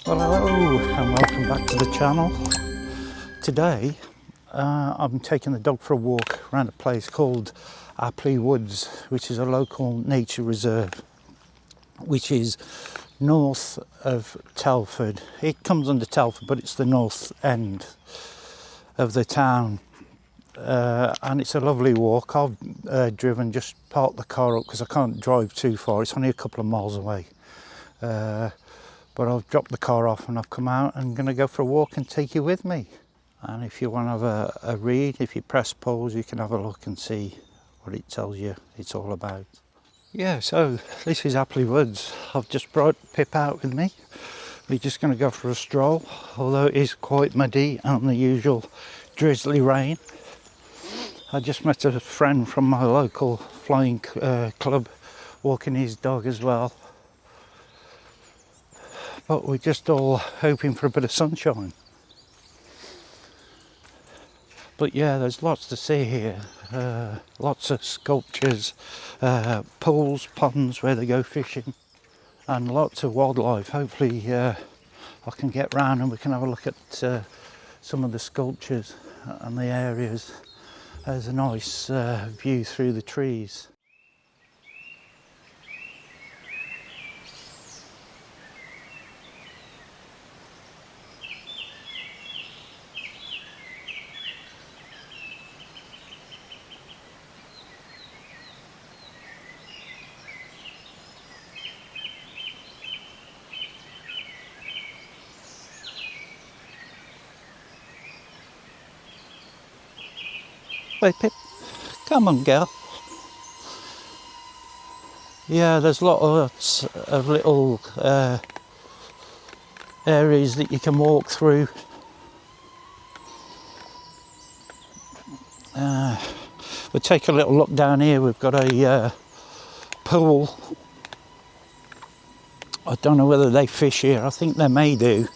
Hello and welcome back to the channel. Today I'm taking the dog for a walk around a place called Apley Woods, which is a local nature reserve which is north of Telford. It comes under Telford, but it's the north end of the town, and it's a lovely walk. I've driven, just parked the car up because I can't drive too far. It's only a couple of miles away. But I've dropped the car off and I've come out and I'm going to go for a walk and take you with me. And if you want to have a read, if you press pause, you can have a look and see what it tells you it's all about. Yeah, so this is Apley Woods. I've just brought Pip out with me. We're just going to go for a stroll, although it is quite muddy and the usual drizzly rain. I just met a friend from my local flying club walking his dog as well. But we're just all hoping for a bit of sunshine. But yeah, there's lots to see here. Lots of sculptures, pools, ponds where they go fishing, and lots of wildlife. Hopefully I can get round and we can have a look at some of the sculptures and the areas. There's a nice view through the trees. Hey Pip, come on girl. Yeah, there's lots of little areas that you can walk through. We'll take a little look down here. We've got a pool. I don't know whether they fish here. I think they may do.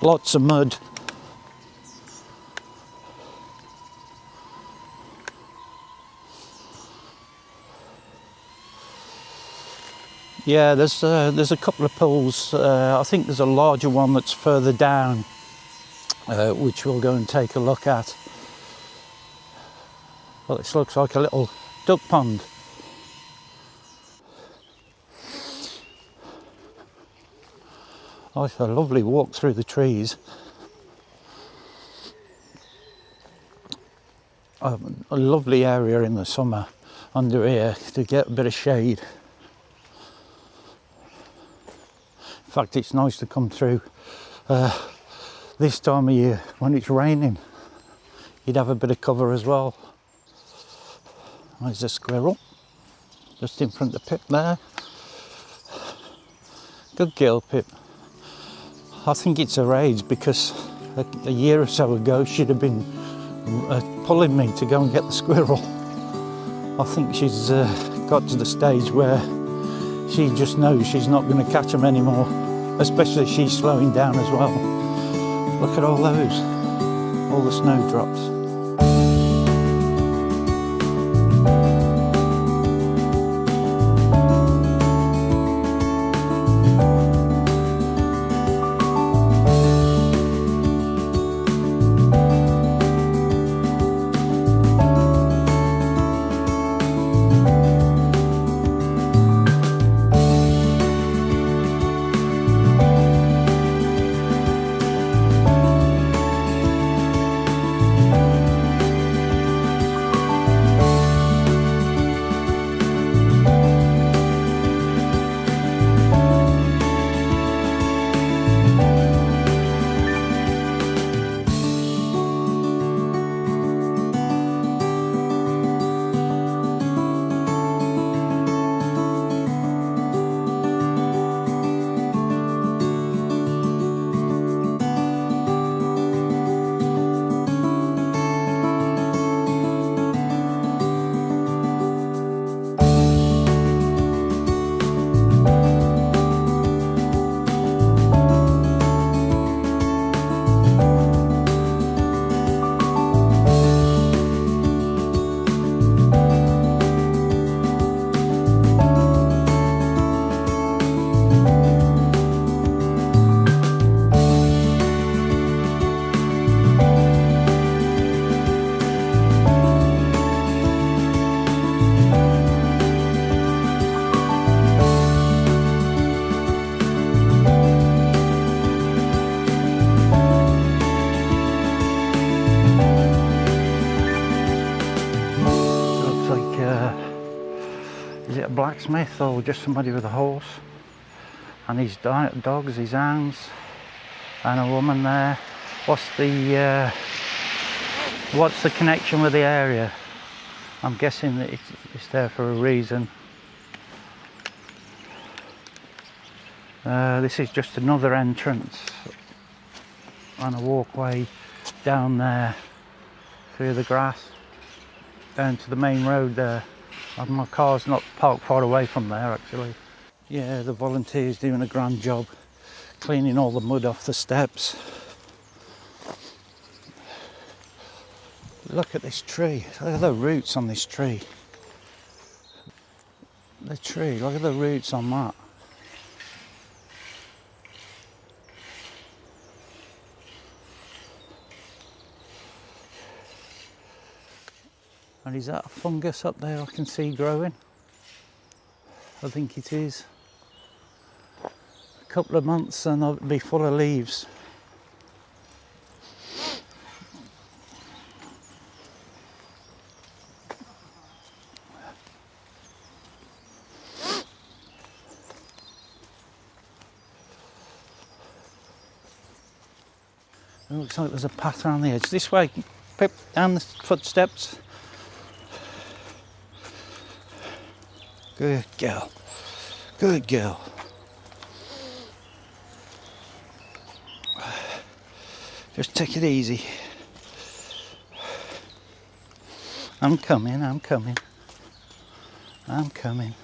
Lots of mud. Yeah, there's a couple of pools. I think there's a larger one that's further down, which we'll go and take a look at. Well, this looks like a little duck pond. Oh, it's a lovely walk through the trees. A lovely area in the summer under here to get a bit of shade. In fact, it's nice to come through this time of year when it's raining. You'd have a bit of cover as well. There's a squirrel just in front of Pip there. Good girl, Pip. I think it's her age, because a year or so ago she'd have been pulling me to go and get the squirrel. I think she's got to the stage where she just knows she's not going to catch them anymore, especially she's slowing down as well. Look at all those, all the snowdrops. Is it a blacksmith or just somebody with a horse? And his dogs, his hounds, and a woman there. What's the connection with the area? I'm guessing that it's there for a reason. This is just another entrance on a walkway down there through the grass down to the main road there. And my car's not parked far away from there actually. Yeah, the volunteers doing a grand job cleaning all the mud off the steps. Look at this tree. Look at the roots on this tree. The tree, look at the roots on that. And is that a fungus up there I can see growing? I think it is. A couple of months and it'll be full of leaves. It looks like there's a path around the edge. This way, Pip, down the footsteps. Good girl. Good girl. Just take it easy. I'm coming, I'm coming. I'm coming.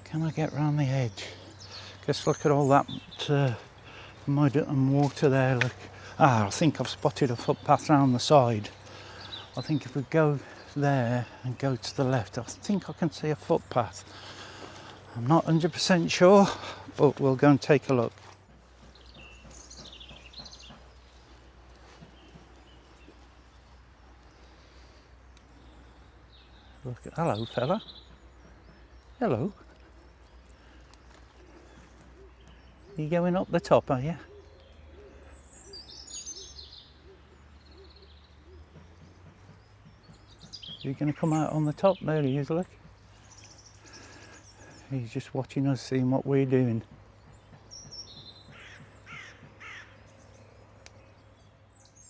Can I get round the edge? Just look at all that mud and water there. Look. I think I've spotted a footpath round the side. I think if we go there and go to the left, I think I can see a footpath. I'm not 100% sure, but we'll go and take a look. Look, hello fella. Hello. You going up the top, are you? You're going to come out on the top? There he is, look. He's just watching us, seeing what we're doing.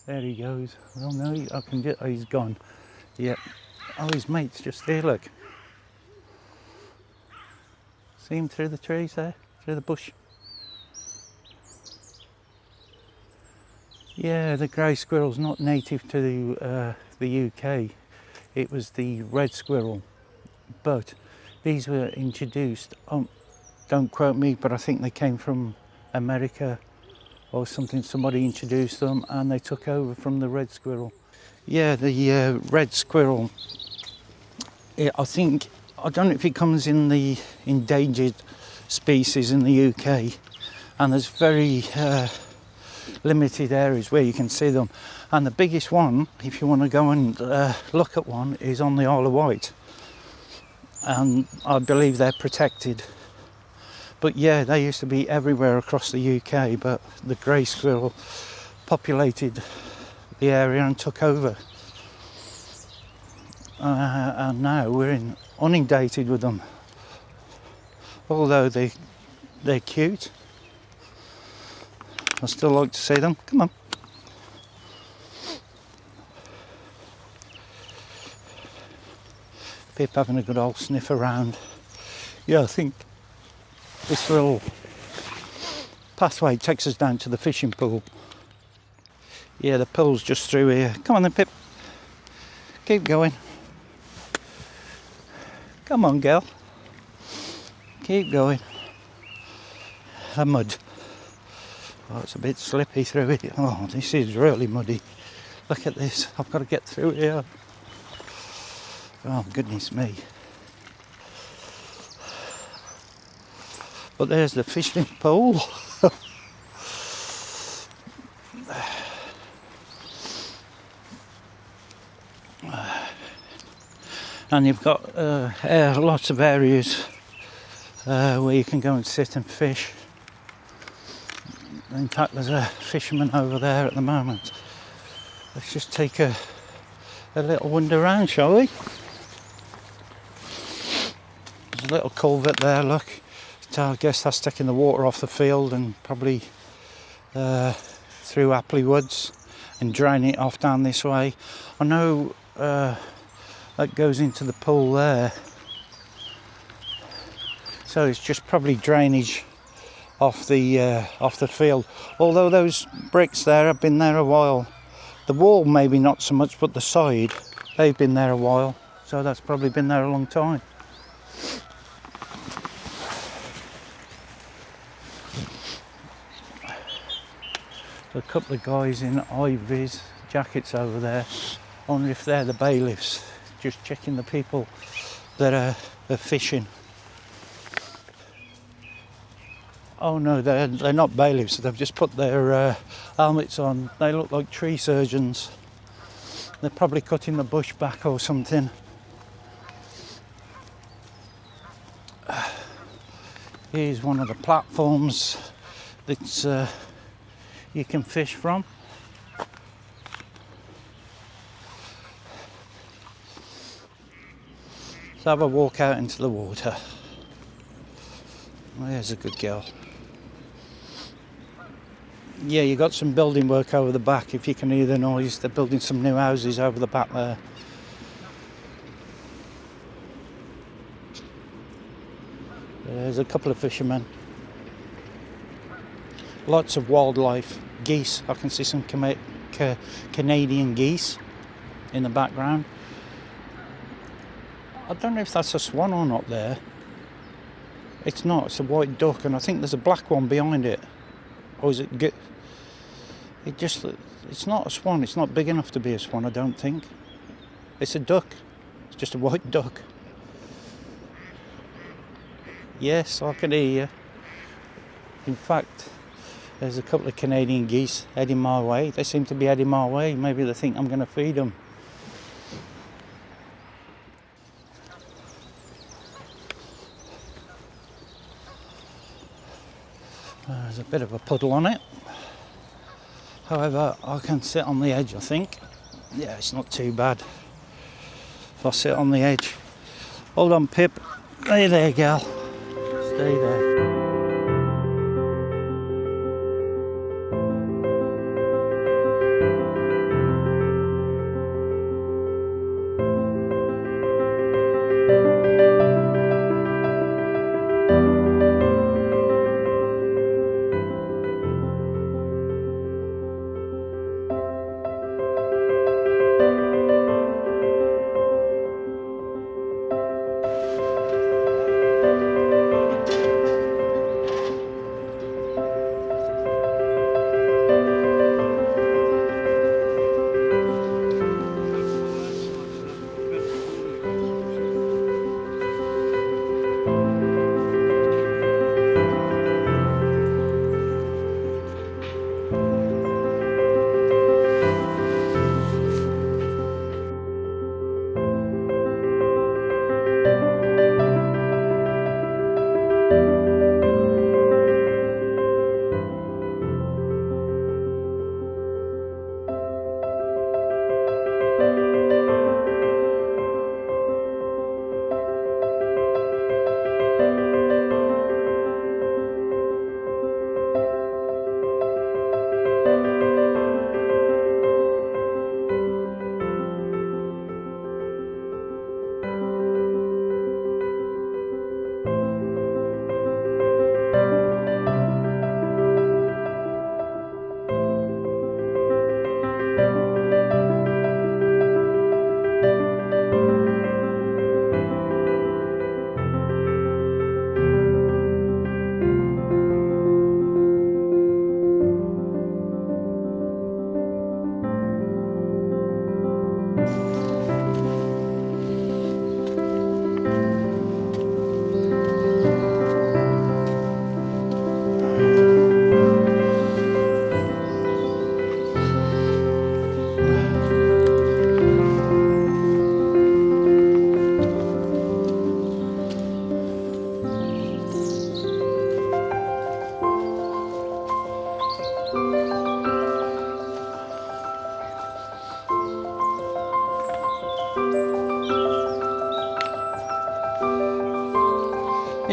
There he goes. Well, no, I can get. Oh, he's gone. Yep. Oh, his mate's just there, look. See him through the trees there? Through the bush? Yeah, the grey squirrel's not native to the UK. It was the red squirrel. But these were introduced, don't quote me, but I think they came from America or something. Somebody introduced them and they took over from the red squirrel. Yeah, the red squirrel, I don't know if it comes in the endangered species in the UK, and there's very limited areas where you can see them. And the biggest one, if you want to go and look at one, is on the Isle of Wight. And I believe they're protected. But yeah, they used to be everywhere across the UK, but the grey squirrel populated the area and took over. And now we're inundated with them. Although they're cute, I still like to see them. Come on. Pip having a good old sniff around. Yeah, I think this little pathway takes us down to the fishing pool. Yeah, the pool's just through here. Come on then, Pip. Keep going. Come on, girl. Keep going. The mud. Oh, it's a bit slippy through it. Oh, this is really muddy. Look at this. I've got to get through here. Oh, goodness me. But there's the fishing pool. And you've got lots of areas where you can go and sit and fish. In fact, there's a fisherman over there at the moment. Let's just take a little wander around, shall we? There's a little culvert there, look. So I guess that's taking the water off the field and probably through Apley Woods and draining it off down this way. I know that goes into the pool there. So it's just probably drainage off the field. Although those bricks there have been there a while. The wall maybe not so much, but the side, they've been there a while. So that's probably been there a long time. A couple of guys in high-vis jackets over there. I wonder if they're the bailiffs, just checking the people that are fishing. Oh no, they're not bailiffs. They've just put their helmets on. They look like tree surgeons. They're probably cutting the bush back or something. Here's one of the platforms that's you can fish from. Let's have a walk out into the water. There's a good girl. Yeah, you got some building work over the back. If you can hear the noise, they're building some new houses over the back there. There's a couple of fishermen. Lots of wildlife. Geese. I can see some Canadian geese in the background. I don't know if that's a swan or not there. It's not. It's a white duck, and I think there's a black one behind it. Or is it? It's not a swan. It's not big enough to be a swan, I don't think. It's a duck. It's just a white duck. Yes, I can hear you. In fact, there's a couple of Canadian geese heading my way. They seem to be heading my way. Maybe they think I'm going to feed them. There's a bit of a puddle on it. However, I can sit on the edge, I think. Yeah, it's not too bad if I sit on the edge. Hold on, Pip. Hey there, gal. Stay there.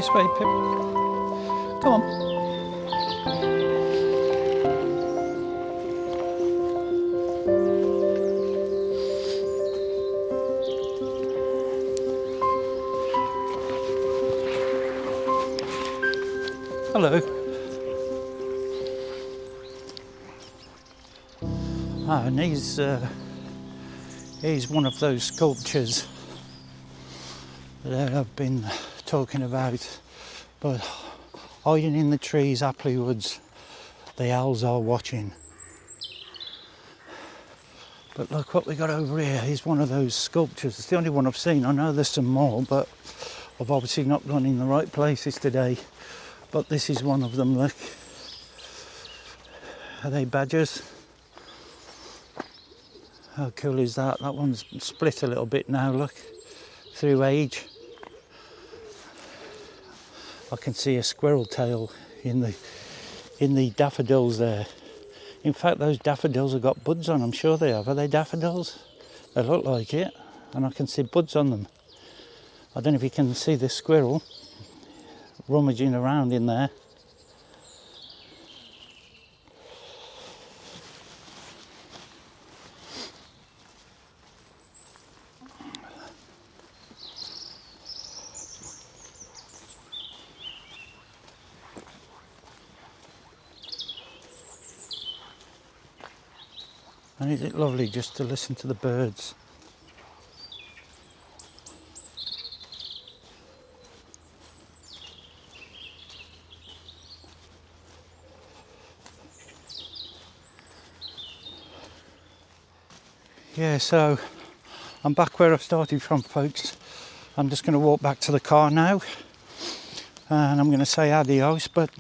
This way, Pip. Come on. Hello. And he's one of those sculptures that I've been talking about, but hiding in the trees, Apley Woods, the owls are watching. But look what we got over here. Here's one of those sculptures. It's the only one I've seen. I know there's some more, but I've obviously not gone in the right places today. But this is one of them, look. Are they badgers? How cool is that? That one's split a little bit now, look, through age. I can see a squirrel tail in the daffodils there. In fact, those daffodils have got buds on them, sure they have. Are they daffodils? They look like it, and I can see buds on them. I don't know if you can see the squirrel rummaging around in there. And isn't it lovely just to listen to the birds? Yeah, so I'm back where I started from, folks. I'm just going to walk back to the car now, and I'm going to say adios. But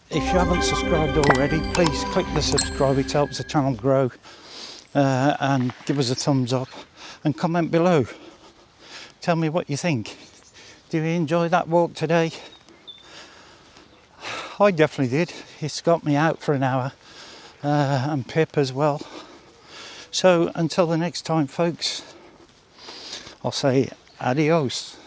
if you haven't subscribed already, please click the subscribe. It helps the channel grow. And give us a thumbs up and comment below. Tell me what you think. Do you enjoy that walk today? I definitely did. It's got me out for an hour, and Pip as well. So until the next time, folks, I'll say adios.